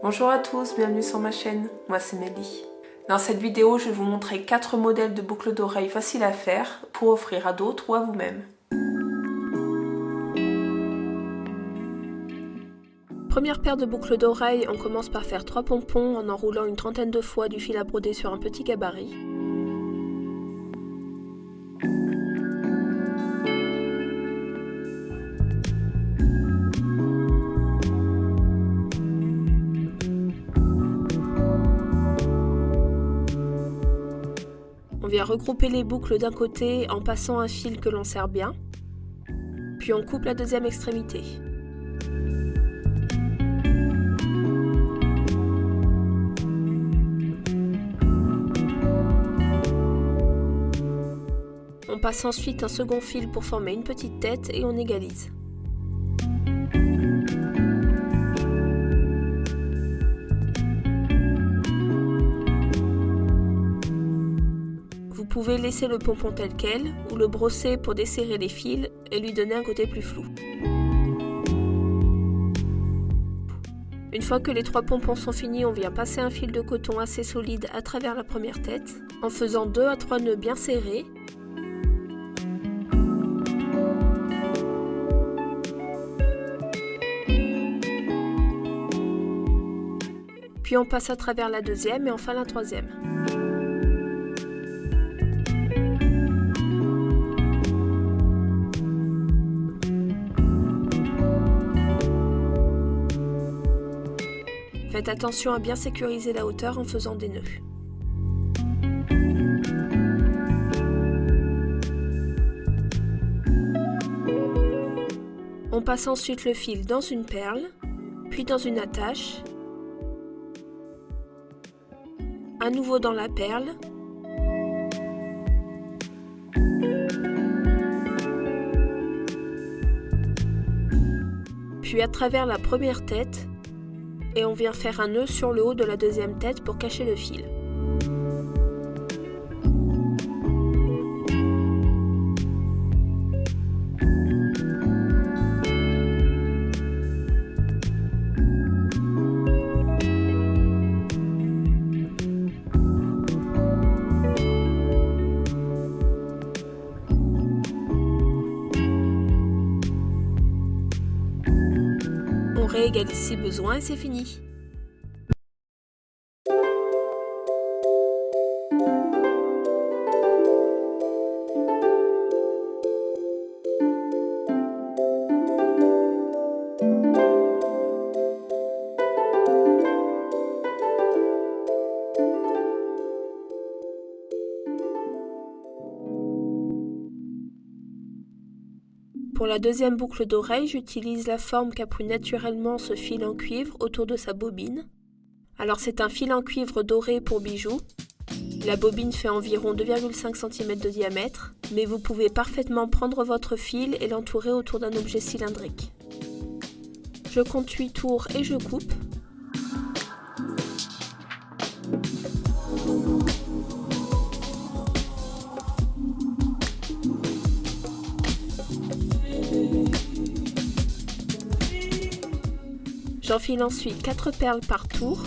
Bonjour à tous, bienvenue sur ma chaîne, moi c'est Mélie. Dans cette vidéo, je vais vous montrer 4 modèles de boucles d'oreilles faciles à faire pour offrir à d'autres ou à vous-même. Première paire de boucles d'oreilles, on commence par faire 3 pompons en enroulant une trentaine de fois du fil à broder sur un petit gabarit. On vient regrouper les boucles d'un côté en passant un fil que l'on serre bien, puis on coupe la deuxième extrémité. On passe ensuite un second fil pour former une petite tête et on égalise. Vous pouvez laisser le pompon tel quel ou le brosser pour desserrer les fils et lui donner un côté plus flou. Une fois que les 3 pompons sont finis, on vient passer un fil de coton assez solide à travers la première tête en faisant 2 à 3 nœuds bien serrés. Puis on passe à travers la deuxième et enfin la troisième. Faites attention à bien sécuriser la hauteur en faisant des nœuds. On passe ensuite le fil dans une perle, puis dans une attache, à nouveau dans la perle, puis à travers la première tête, et on vient faire un nœud sur le haut de la deuxième tête pour cacher le fil. On réégalise si besoin et c'est fini. Pour la deuxième boucle d'oreille, j'utilise la forme qu'a pris naturellement ce fil en cuivre autour de sa bobine. Alors c'est un fil en cuivre doré pour bijoux. La bobine fait environ 2,5 cm de diamètre, mais vous pouvez parfaitement prendre votre fil et l'entourer autour d'un objet cylindrique. Je compte 8 tours et je coupe. J'enfile ensuite 4 perles par tour.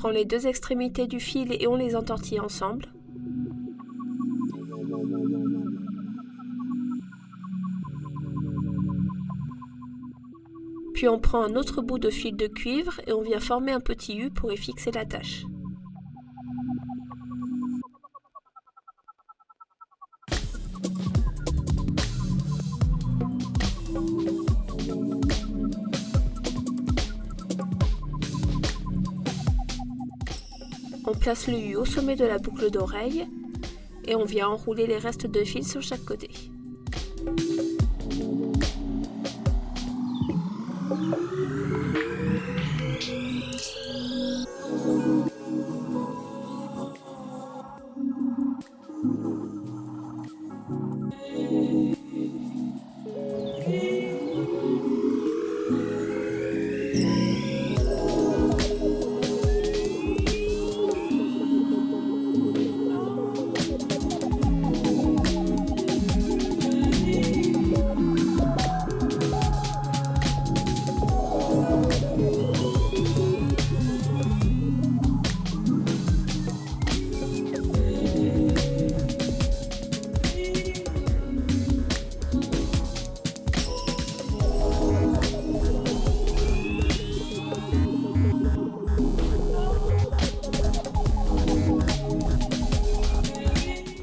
prend les deux extrémités du fil et on les entortille ensemble. Puis on prend un autre bout de fil de cuivre et on vient former un petit U pour y fixer l'attache. On place le U au sommet de la boucle d'oreille et on vient enrouler les restes de fil sur chaque côté.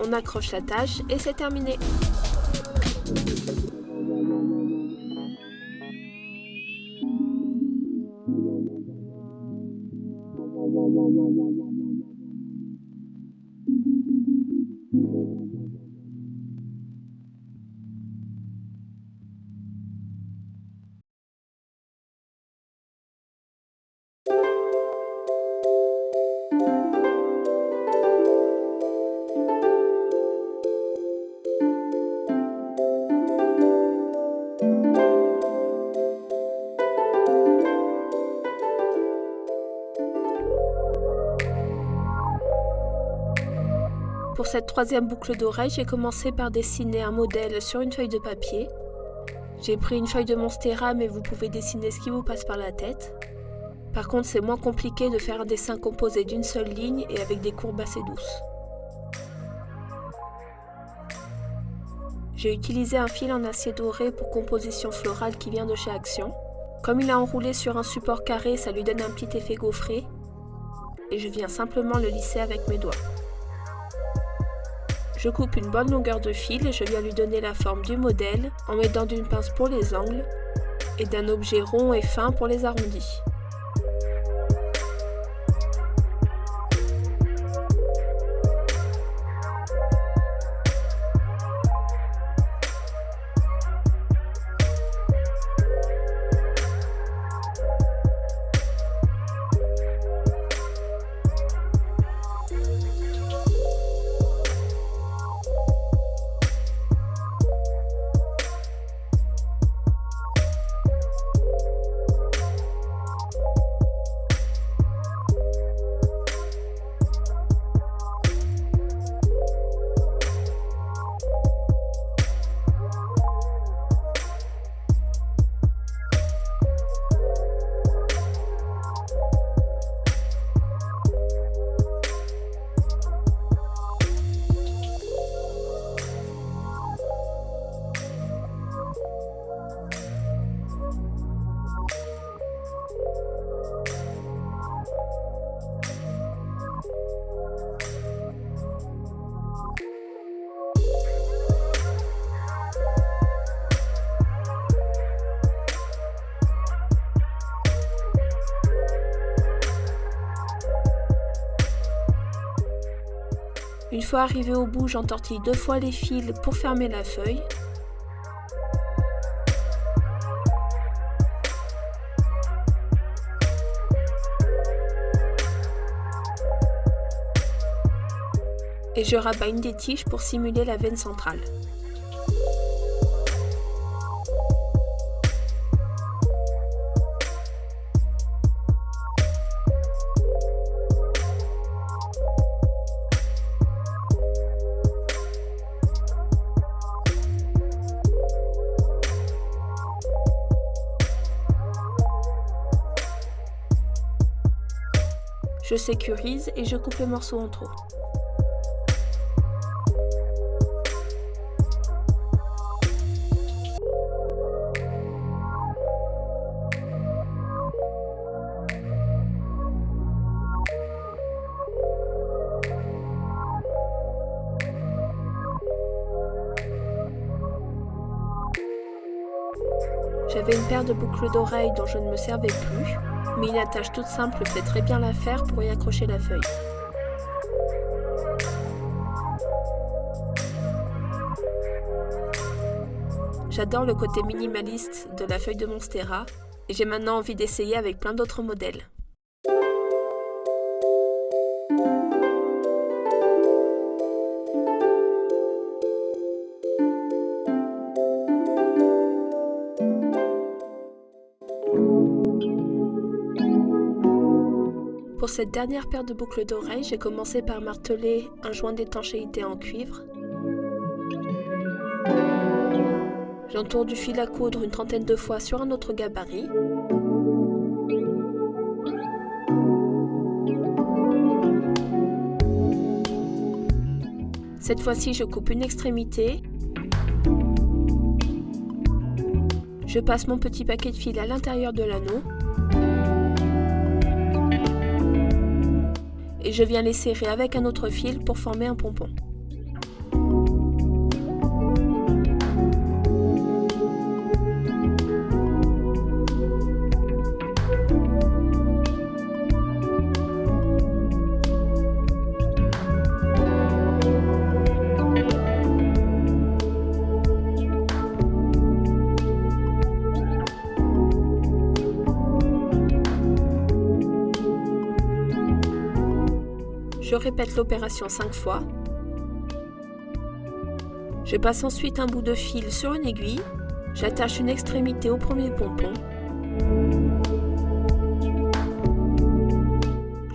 On accroche l'attache et c'est terminé. Pour cette troisième boucle d'oreille, j'ai commencé par dessiner un modèle sur une feuille de papier. J'ai pris une feuille de Monstera, mais vous pouvez dessiner ce qui vous passe par la tête. Par contre, c'est moins compliqué de faire un dessin composé d'une seule ligne et avec des courbes assez douces. J'ai utilisé un fil en acier doré pour composition florale qui vient de chez Action. Comme il est enroulé sur un support carré, ça lui donne un petit effet gaufré. Et je viens simplement le lisser avec mes doigts. Je coupe une bonne longueur de fil et je viens lui donner la forme du modèle en m'aidant d'une pince pour les angles et d'un objet rond et fin pour les arrondis. Une fois arrivé au bout, j'entortille 2 fois les fils pour fermer la feuille. Et je rabats une des tiges pour simuler la veine centrale. Je sécurise et je coupe le morceau en trop. J'avais une paire de boucles d'oreilles dont je ne me servais plus, mais une attache toute simple fait très bien l'affaire pour y accrocher la feuille. J'adore le côté minimaliste de la feuille de Monstera et j'ai maintenant envie d'essayer avec plein d'autres modèles. Pour cette dernière paire de boucles d'oreilles, j'ai commencé par marteler un joint d'étanchéité en cuivre. J'entoure du fil à coudre une trentaine de fois sur un autre gabarit. Cette fois-ci, je coupe une extrémité. Je passe mon petit paquet de fil à l'intérieur de l'anneau. Et je viens les serrer avec un autre fil pour former un pompon. Je répète l'opération 5 fois. Je passe ensuite un bout de fil sur une aiguille. J'attache une extrémité au premier pompon.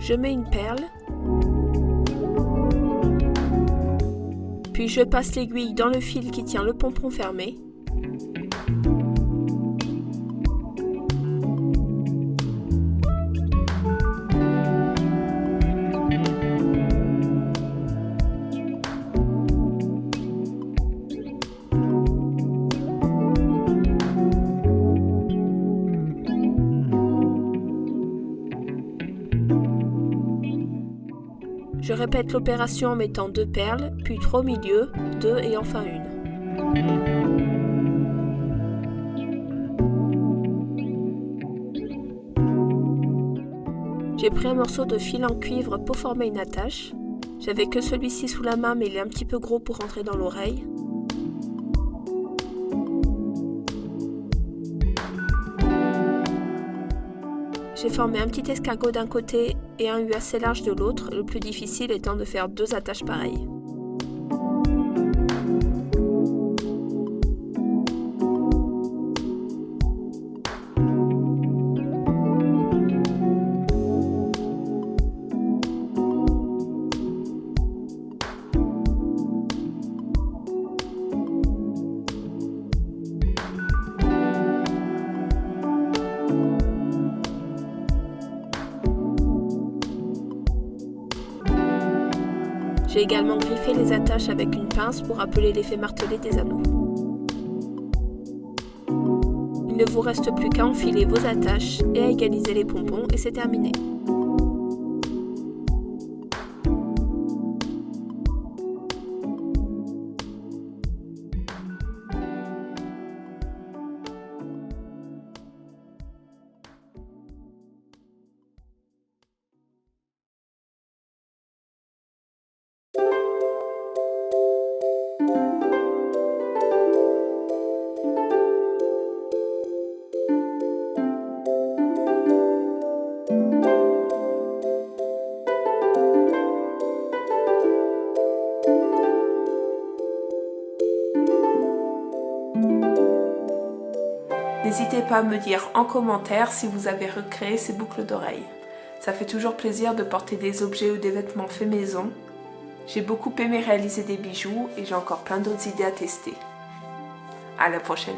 Je mets une perle. Puis je passe l'aiguille dans le fil qui tient le pompon fermé. Je répète l'opération en mettant 2 perles, puis 3 au milieu, 2 et enfin une. J'ai pris un morceau de fil en cuivre pour former une attache. J'avais que celui-ci sous la main, mais il est un petit peu gros pour rentrer dans l'oreille. J'ai formé un petit escargot d'un côté et un U assez large de l'autre, le plus difficile étant de faire 2 attaches pareilles. J'ai également griffé les attaches avec une pince pour rappeler l'effet martelé des anneaux. Il ne vous reste plus qu'à enfiler vos attaches et à égaliser les pompons et c'est terminé. N'hésitez pas à me dire en commentaire si vous avez recréé ces boucles d'oreilles. Ça fait toujours plaisir de porter des objets ou des vêtements faits maison. J'ai beaucoup aimé réaliser des bijoux et j'ai encore plein d'autres idées à tester. À la prochaine!